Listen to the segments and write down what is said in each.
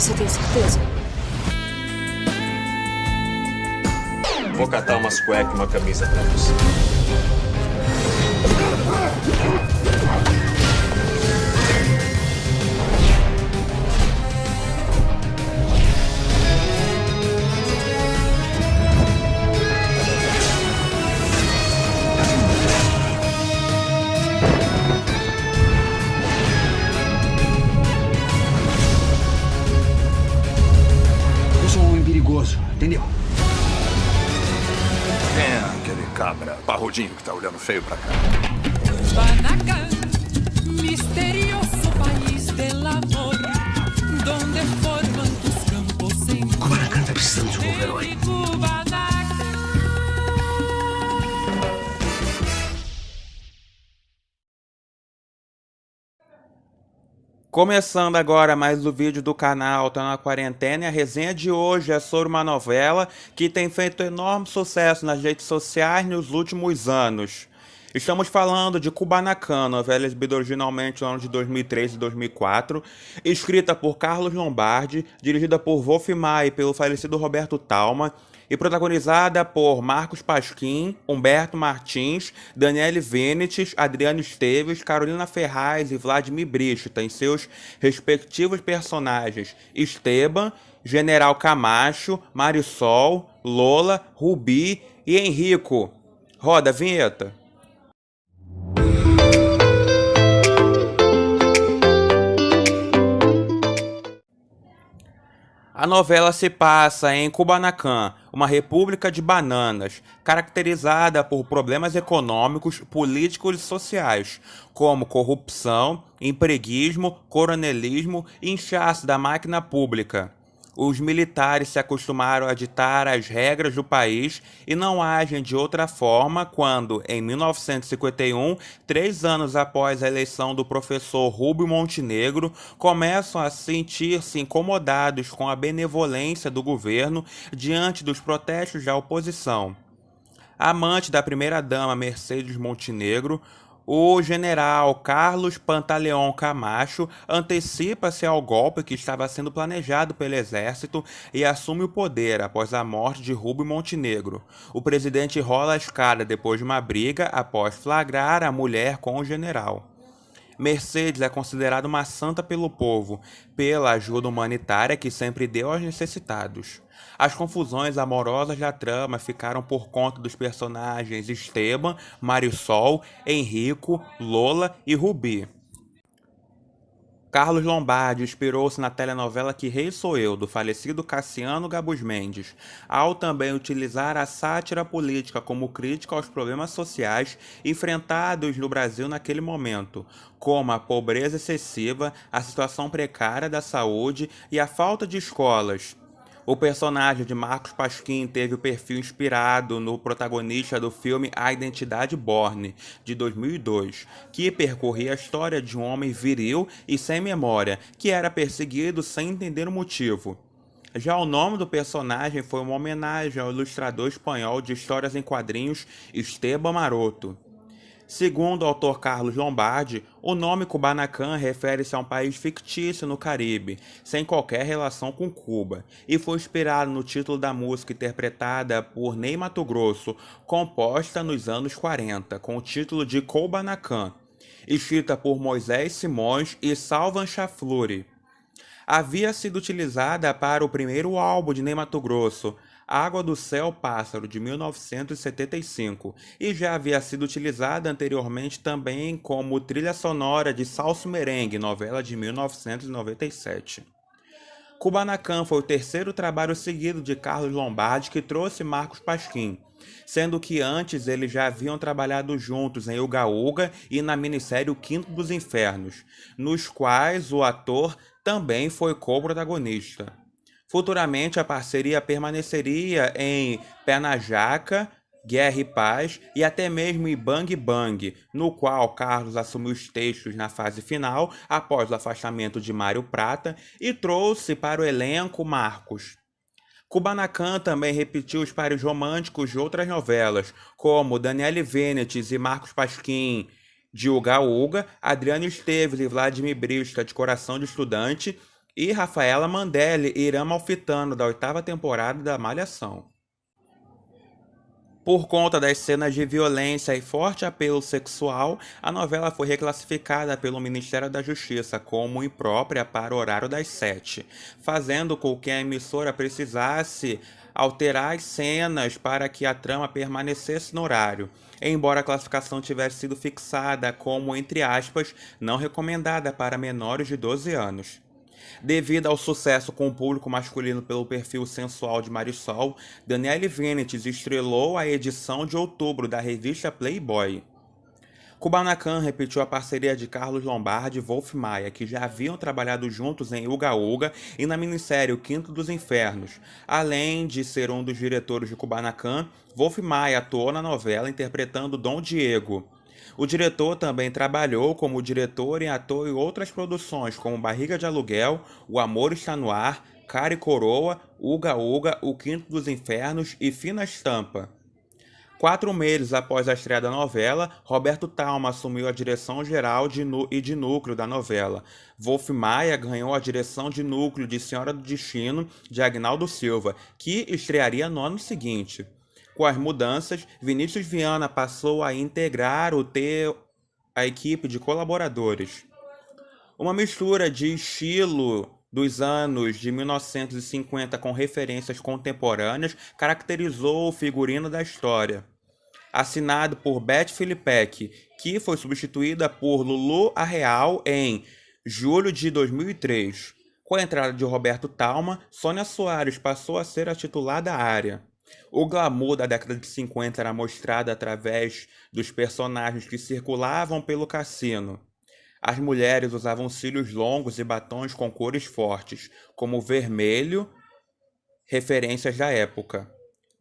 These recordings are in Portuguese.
Você tem certeza? Vou catar umas cuecas e uma camisa pra você. Eu sou um homem perigoso, entendeu? Quem é aquele cabra parrudinho que tá olhando feio pra cá? Kubanacan, misterioso país del amor, donde forman tus campos en Kubanacan tá precisando de um novo herói. Kubanacan. Começando agora mais um vídeo do canal Tá na Quarentena, e a resenha de hoje é sobre uma novela que tem feito enorme sucesso nas redes sociais nos últimos anos. Estamos falando de Kubanacan, novela exibida originalmente no ano de 2003 e 2004, escrita por Carlos Lombardi, dirigida por Wolf Maia e pelo falecido Roberto Talma, e protagonizada por Marcos Pasquim, Humberto Martins, Daniele Vinicius, Adriano Esteves, Carolina Ferraz e Vladimir Brista em seus respectivos personagens Esteban, General Camacho, Marisol, Lola, Rubi e Henrico. Roda a vinheta. A novela se passa em Kubanacan, uma república de bananas, caracterizada por problemas econômicos, políticos e sociais, como corrupção, empreguismo, coronelismo e inchaço da máquina pública. Os militares se acostumaram a ditar as regras do país e não agem de outra forma quando, em 1951, 3 anos após a eleição do professor Rubio Montenegro, começam a sentir-se incomodados com a benevolência do governo diante dos protestos da oposição. Amante da primeira-dama Mercedes Montenegro, o general Carlos Pantaleão Camacho antecipa-se ao golpe que estava sendo planejado pelo exército e assume o poder após a morte de Rubio Montenegro. O presidente rola a escada depois de uma briga após flagrar a mulher com o general. Mercedes é considerada uma santa pelo povo, pela ajuda humanitária que sempre deu aos necessitados. As confusões amorosas da trama ficaram por conta dos personagens Esteban, Marisol, Henrico, Lola e Rubi. Carlos Lombardi inspirou-se na telenovela Que Rei Sou Eu, do falecido Cassiano Gabus Mendes, ao também utilizar a sátira política como crítica aos problemas sociais enfrentados no Brasil naquele momento, como a pobreza excessiva, a situação precária da saúde e a falta de escolas. O personagem de Marcos Pasquim teve o perfil inspirado no protagonista do filme A Identidade Bourne, de 2002, que percorria a história de um homem viril e sem memória, que era perseguido sem entender o motivo. Já o nome do personagem foi uma homenagem ao ilustrador espanhol de histórias em quadrinhos Esteban Maroto. Segundo o autor Carlos Lombardi, o nome Kubanacan refere-se a um país fictício no Caribe, sem qualquer relação com Cuba, e foi inspirado no título da música interpretada por Ney Matogrosso, composta nos anos 40, com o título de Kubanacan, escrita por Moisés Simões e Salvan Chafluri. Havia sido utilizada para o primeiro álbum de Ney Matogrosso, Água do Céu Pássaro, de 1975, e já havia sido utilizada anteriormente também como trilha sonora de Salso Merengue, novela de 1997. Kubanacan foi o terceiro trabalho seguido de Carlos Lombardi que trouxe Marcos Pasquim, sendo que antes eles já haviam trabalhado juntos em Uga Uga e na minissérie O Quinto dos Infernos, nos quais o ator também foi co-protagonista. Futuramente, a parceria permaneceria em Pé na Jaca, Guerra e Paz e até mesmo em Bang Bang, no qual Carlos assumiu os textos na fase final após o afastamento de Mário Prata e trouxe para o elenco Marcos. Kubanacan também repetiu os pares românticos de outras novelas, como Daniele Vinicius e Marcos Pasquim, de Uga Uga, Adriano Esteves e Vladimir Brista, de Coração de Estudante, e Rafaela Mandelli e Irã Malfitano, da 8ª temporada da Malhação. Por conta das cenas de violência e forte apelo sexual, a novela foi reclassificada pelo Ministério da Justiça como imprópria para o horário das 7, fazendo com que a emissora precisasse alterar as cenas para que a trama permanecesse no horário, embora a classificação tivesse sido fixada como, entre aspas, não recomendada para menores de 12 anos. Devido ao sucesso com o público masculino pelo perfil sensual de Marisol, Daniele Vinitz estrelou a edição de outubro da revista Playboy. Kubanacan repetiu a parceria de Carlos Lombardi e Wolf Maia, que já haviam trabalhado juntos em Uga Uga e na minissérie O Quinto dos Infernos. Além de ser um dos diretores de Kubanacan, Wolf Maia atuou na novela interpretando Dom Diego. O diretor também trabalhou como diretor e ator em outras produções, como Barriga de Aluguel, O Amor Está no Ar, Cara e Coroa, Uga Uga, O Quinto dos Infernos e Fina Estampa. 4 meses após a estreia da novela, Roberto Talma assumiu a direção geral e de núcleo da novela. Wolf Maia ganhou a direção de núcleo de Senhora do Destino, de Agnaldo Silva, que estrearia no ano seguinte. Com as mudanças, Vinícius Viana passou a integrar a equipe de colaboradores. Uma mistura de estilo dos anos de 1950 com referências contemporâneas caracterizou o figurino da história. Assinado por Beth Filipek, que foi substituída por Lulu Arreal em julho de 2003. Com a entrada de Roberto Talma, Sônia Soares passou a ser a titular da área. O glamour da década de 50 era mostrado através dos personagens que circulavam pelo cassino. As mulheres usavam cílios longos e batons com cores fortes, como vermelho, referências da época.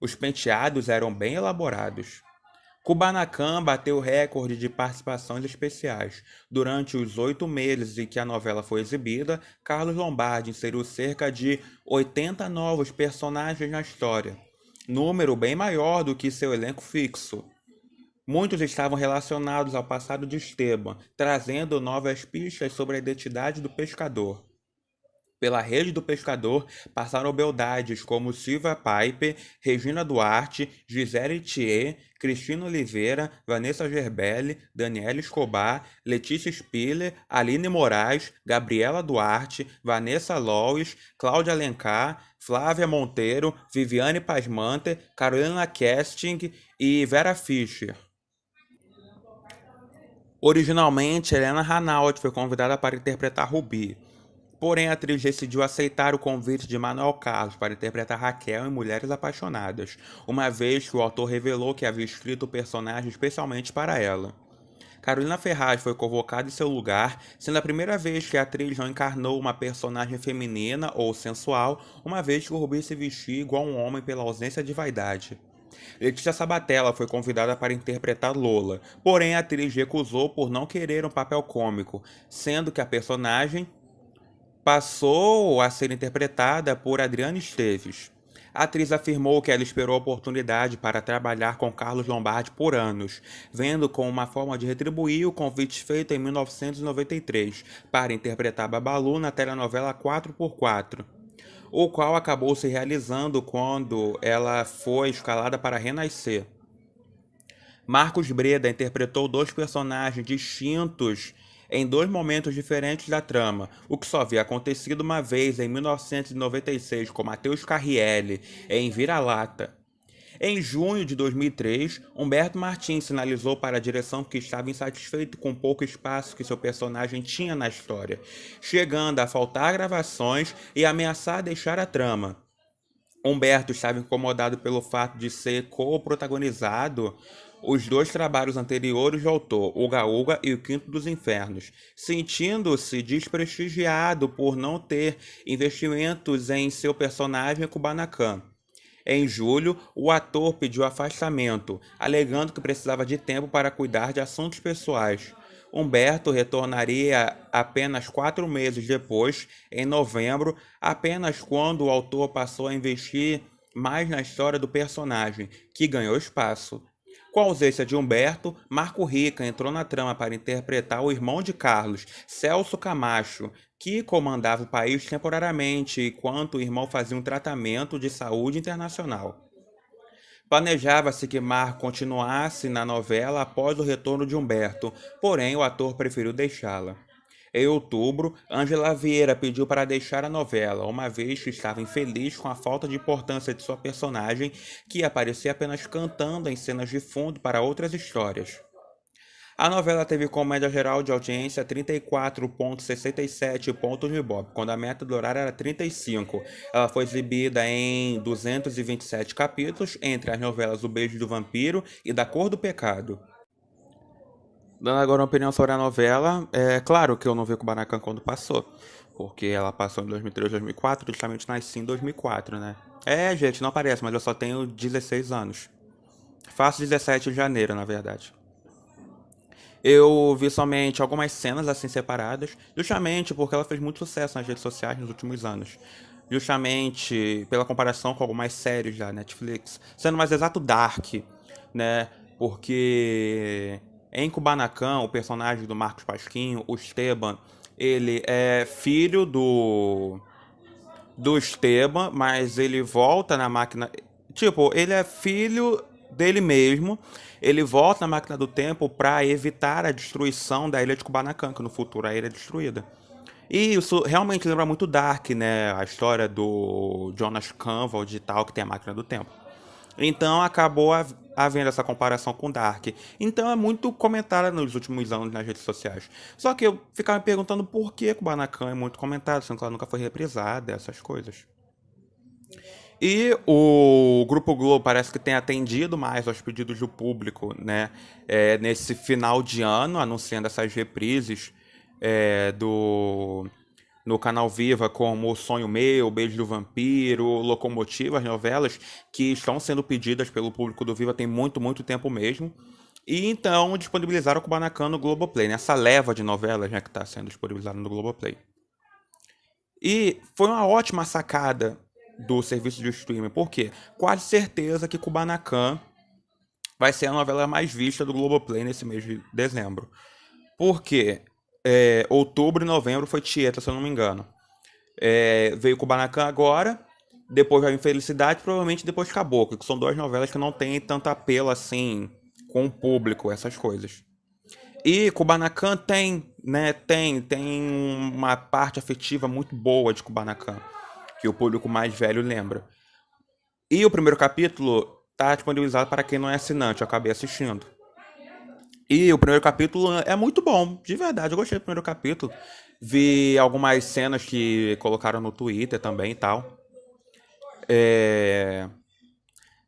Os penteados eram bem elaborados. Kubanacan bateu o recorde de participações especiais. Durante os 8 meses em que a novela foi exibida, Carlos Lombardi inseriu cerca de 80 novos personagens na história, número bem maior do que seu elenco fixo. Muitos estavam relacionados ao passado de Esteban, trazendo novas pistas sobre a identidade do pescador. Pela rede do pescador passaram beldades como Silvia Piper, Regina Duarte, Gisele Thier, Cristina Oliveira, Vanessa Gerbelli, Daniela Escobar, Letícia Spiller, Aline Moraes, Gabriela Duarte, Vanessa Lois, Cláudia Alencar, Flávia Monteiro, Viviane Pasmanter, Carolina Casting e Vera Fischer. Originalmente, Helena Hanaud foi convidada para interpretar Rubi. Porém, a atriz decidiu aceitar o convite de Manuel Carlos para interpretar Raquel em Mulheres Apaixonadas, uma vez que o autor revelou que havia escrito o personagem especialmente para ela. Carolina Ferraz foi convocada em seu lugar, sendo a primeira vez que a atriz não encarnou uma personagem feminina ou sensual, uma vez que o Rubi se vestia igual um homem pela ausência de vaidade. Letícia Sabatella foi convidada para interpretar Lola, porém a atriz recusou por não querer um papel cômico, sendo que a personagem passou a ser interpretada por Adriana Esteves. A atriz afirmou que ela esperou a oportunidade para trabalhar com Carlos Lombardi por anos, vendo como uma forma de retribuir o convite feito em 1993 para interpretar Babalu na telenovela 4x4, o qual acabou se realizando quando ela foi escalada para renascer. Marcos Breda interpretou 2 personagens distintos em 2 momentos diferentes da trama, o que só havia acontecido uma vez em 1996 com Matheus Carrielli, em Vira-Lata. Em junho de 2003, Humberto Martins sinalizou para a direção que estava insatisfeito com o pouco espaço que seu personagem tinha na história, chegando a faltar gravações e ameaçar deixar a trama. Humberto estava incomodado pelo fato de ser co-protagonizado os 2 trabalhos anteriores do autor, Uga Uga e O Quinto dos Infernos, sentindo-se desprestigiado por não ter investimentos em seu personagem Kubanacan. Em julho, o ator pediu afastamento, alegando que precisava de tempo para cuidar de assuntos pessoais. Humberto retornaria apenas 4 meses depois, em novembro, apenas quando o autor passou a investir mais na história do personagem, que ganhou espaço. Com a ausência de Humberto, Marco Rica entrou na trama para interpretar o irmão de Carlos, Celso Camacho, que comandava o país temporariamente enquanto o irmão fazia um tratamento de saúde internacional. Planejava-se que Marco continuasse na novela após o retorno de Humberto, porém o ator preferiu deixá-la. Em outubro, Ângela Vieira pediu para deixar a novela, uma vez que estava infeliz com a falta de importância de sua personagem, que aparecia apenas cantando em cenas de fundo para outras histórias. A novela teve como média geral de audiência 34,67 pontos no Ibope, quando a meta do horário era 35. Ela foi exibida em 227 capítulos, entre as novelas O Beijo do Vampiro e Da Cor do Pecado. Dando agora uma opinião sobre a novela, é claro que eu não vi Kubanacan quando passou, porque ela passou em 2003, 2004, justamente nasci em 2004, né? Gente, não parece, mas eu só tenho 16 anos. Faço 17 de janeiro, na verdade. Eu vi somente algumas cenas assim separadas, justamente porque ela fez muito sucesso nas redes sociais nos últimos anos. Justamente pela comparação com algumas séries da Netflix, sendo mais exato Dark, né? Porque em Kubanacan, o personagem do Marcos Pasquim, o Esteban, ele é filho do Esteban, mas ele volta na máquina. Tipo, ele é filho dele mesmo. Ele volta na máquina do tempo para evitar a destruição da ilha de Kubanacan, que no futuro a ilha é destruída. E isso realmente lembra muito Dark, né? A história do Jonas Canvald e tal, que tem a máquina do tempo. Então acabou havendo essa comparação com Dark. Então é muito comentada nos últimos anos nas redes sociais. Só que eu ficava me perguntando por que Kubanacan é muito comentado, sendo que ela nunca foi reprisada, essas coisas. E o Grupo Globo parece que tem atendido mais aos pedidos do público, né? Nesse final de ano, anunciando essas reprises no canal Viva, como O Sonho Meu, O Beijo do Vampiro, Locomotiva, as novelas que estão sendo pedidas pelo público do Viva tem muito, muito tempo mesmo. E então disponibilizaram o Kubanacan no Globoplay, nessa leva de novelas, né, que está sendo disponibilizada no Globoplay. E foi uma ótima sacada do serviço de streaming, porque quase certeza que Kubanacan vai ser a novela mais vista do Globoplay nesse mês de dezembro. Porque outubro e novembro foi Tieta, se eu não me engano. Veio Kubanacan agora, depois veio Infelicidade, provavelmente depois Caboclo, que são duas novelas que não têm tanto apelo assim com o público, essas coisas. E Kubanacan tem uma parte afetiva muito boa de Kubanacan, que o público mais velho lembra. E o primeiro capítulo tá disponibilizado para quem não é assinante, eu acabei assistindo. E o primeiro capítulo é muito bom, de verdade, eu gostei do primeiro capítulo. Vi algumas cenas que colocaram no Twitter também e tal.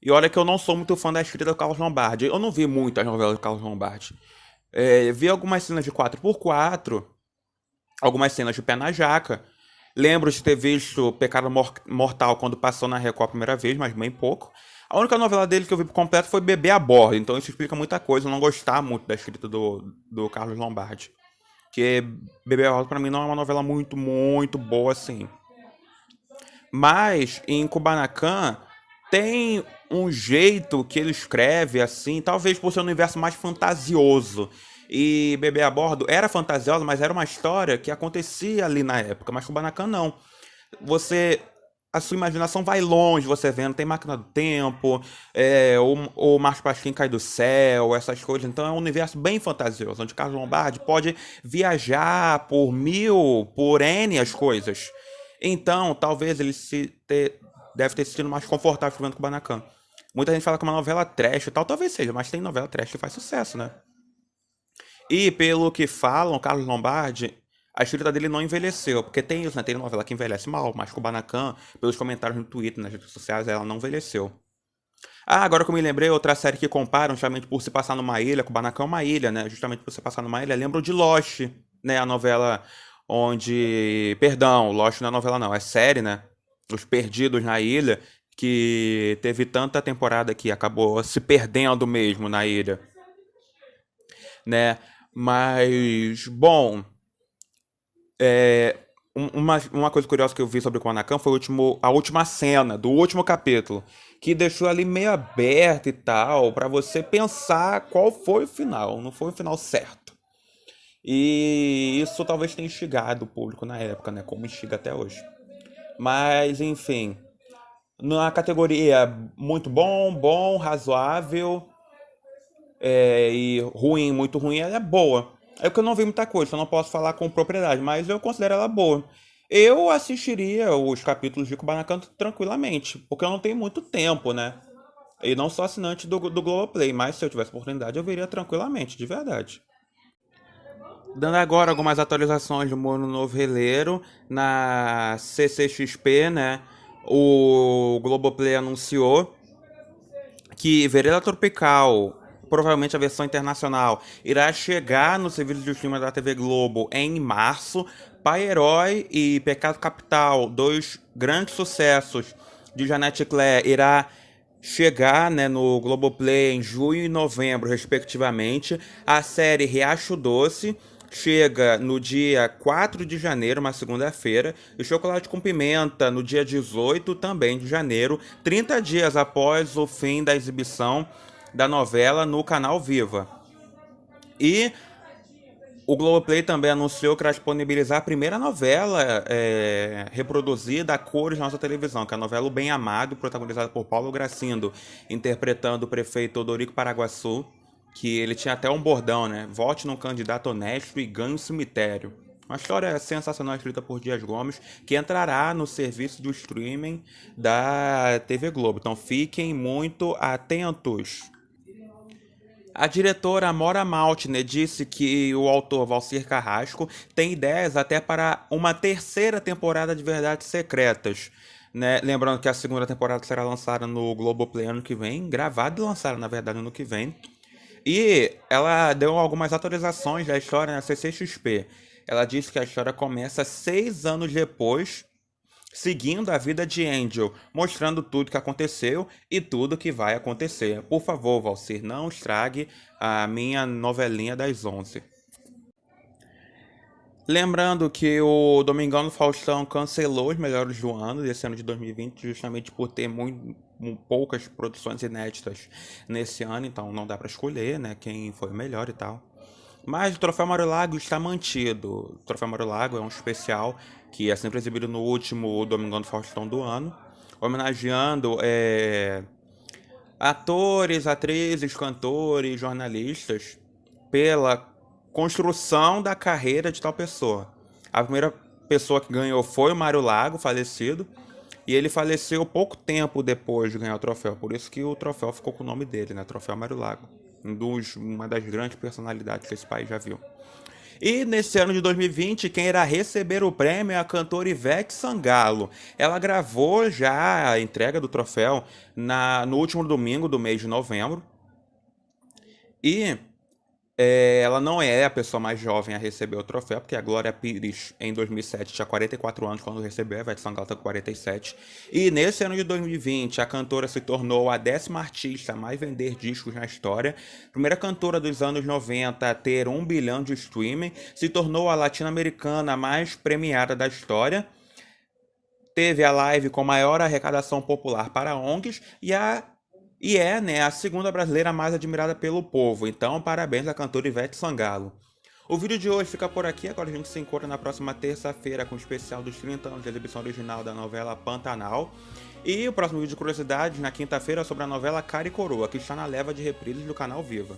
E olha que eu não sou muito fã da escrita do Carlos Lombardi. Eu não vi muito as novelas do Carlos Lombardi. Vi algumas cenas de 4x4, algumas cenas de Pé na Jaca. Lembro de ter visto Pecado Mortal quando passou na Record a primeira vez, mas bem pouco. A única novela dele que eu vi por completo foi Bebê a Bordo, então isso explica muita coisa, eu não gostar muito da escrita do Carlos Lombardi. Porque Bebê a Bordo pra mim não é uma novela muito, muito boa assim. Mas em Kubanacan tem um jeito que ele escreve assim, talvez por ser um universo mais fantasioso. E Bebê a Bordo era fantasiosa, mas era uma história que acontecia ali na época, mas Kubanacan não. A sua imaginação vai longe, você vendo, tem máquina do tempo, o Márcio Pasquim cai do céu, essas coisas. Então é um universo bem fantasioso, onde Carlos Lombardi pode viajar por N as coisas. Então, talvez ele deve ter se sentido mais confortável vendo Kubanacan. Muita gente fala que é uma novela trash e tal, talvez seja, mas tem novela trash que faz sucesso, né? E pelo que falam, Carlos Lombardi, a escrita dele não envelheceu, porque tem isso, né? Tem novela que envelhece mal, mas Kubanacan, pelos comentários no Twitter, nas redes sociais, ela não envelheceu. Agora que eu me lembrei, outra série que comparam, justamente por se passar numa ilha, Kubanacan é uma ilha, né? Justamente por se passar numa ilha, lembro de Lost, né? A novela onde... Perdão, Lost não é novela não, é série, né? Os Perdidos na Ilha, que teve tanta temporada que acabou se perdendo mesmo na ilha, né? Mas, bom... Uma coisa curiosa que eu vi sobre o Kubanacan foi a última cena do último capítulo, que deixou ali meio aberto e tal, pra você pensar qual foi o final. Não foi o final certo. E isso talvez tenha instigado o público na época, né? Como instiga até hoje. Mas, enfim. Na categoria muito bom, bom, razoável e ruim, muito ruim, ela é boa. É que eu não vi muita coisa, então eu não posso falar com propriedade, mas eu considero ela boa. Eu assistiria os capítulos de Kubanacan tranquilamente, porque eu não tenho muito tempo, né? E não sou assinante do Globoplay, mas se eu tivesse oportunidade eu veria tranquilamente, de verdade. Dando agora algumas atualizações do Mundo Novo Releiro na CCXP, né? O Globoplay anunciou que Vereda Tropical, provavelmente a versão internacional, irá chegar no serviço de streaming da TV Globo em março. Pai Herói e Pecado Capital, dois grandes sucessos de Janete Claire, irá chegar, né, no Globoplay em junho e novembro, respectivamente. A série Riacho Doce chega no dia 4 de janeiro, uma segunda-feira, e Chocolate com Pimenta no dia 18 também de janeiro, 30 dias após o fim da exibição da novela no canal Viva. E o Globoplay também anunciou que irá disponibilizar a primeira novela reproduzida a cores na nossa televisão, que é a novela O Bem Amado, protagonizada por Paulo Gracindo, interpretando o prefeito Odorico Paraguaçu, que ele tinha até um bordão, né? Vote num candidato honesto e ganhe um cemitério. Uma história sensacional escrita por Dias Gomes, que entrará no serviço de streaming da TV Globo. Então fiquem muito atentos. A diretora Amora Maltner disse que o autor Valcir Carrasco tem ideias até para uma terceira temporada de Verdades Secretas, né? Lembrando que a segunda temporada será lançada no Globoplay ano que vem, gravada e lançada, na verdade, ano que vem. E ela deu algumas atualizações da história na CCXP. Ela disse que a história começa 6 anos depois, seguindo a vida de Angel, mostrando tudo que aconteceu e tudo que vai acontecer. Por favor, Valcir, não estrague a minha novelinha das 11. Lembrando que o Domingão do Faustão cancelou os melhores do ano, desse ano de 2020, justamente por ter poucas produções inéditas nesse ano, então não dá para escolher, né, quem foi o melhor e tal. Mas o Troféu Mário Lago está mantido. O Troféu Mário Lago é um especial que é sempre exibido no último Domingão do Faustão do ano, homenageando atores, atrizes, cantores, jornalistas pela construção da carreira de tal pessoa. A primeira pessoa que ganhou foi o Mário Lago, falecido, e ele faleceu pouco tempo depois de ganhar o troféu, por isso que o troféu ficou com o nome dele, né? Troféu Mário Lago, uma das grandes personalidades que esse país já viu. E nesse ano de 2020, quem irá receber o prêmio é a cantora Ivete Sangalo. Ela gravou já a entrega do troféu no último domingo do mês de novembro, e ela não é a pessoa mais jovem a receber o troféu, porque a Glória Pires, em 2007, tinha 44 anos quando recebeu, a Ivete Sangalo está com 47. E nesse ano de 2020, a cantora se tornou a 10ª artista a mais vender discos na história, primeira cantora dos anos 90 a ter 1 bilhão de streaming, se tornou a latino-americana mais premiada da história, teve a live com maior arrecadação popular para ONGs e é, né, a segunda brasileira mais admirada pelo povo. Então, parabéns à cantora Ivete Sangalo. O vídeo de hoje fica por aqui. Agora a gente se encontra na próxima terça-feira com o especial dos 30 anos de exibição original da novela Pantanal. E o próximo vídeo de curiosidades na quinta-feira sobre a novela Cara e Coroa, que está na leva de reprises do canal Viva.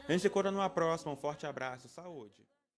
A gente se encontra numa próxima. Um forte abraço. Saúde!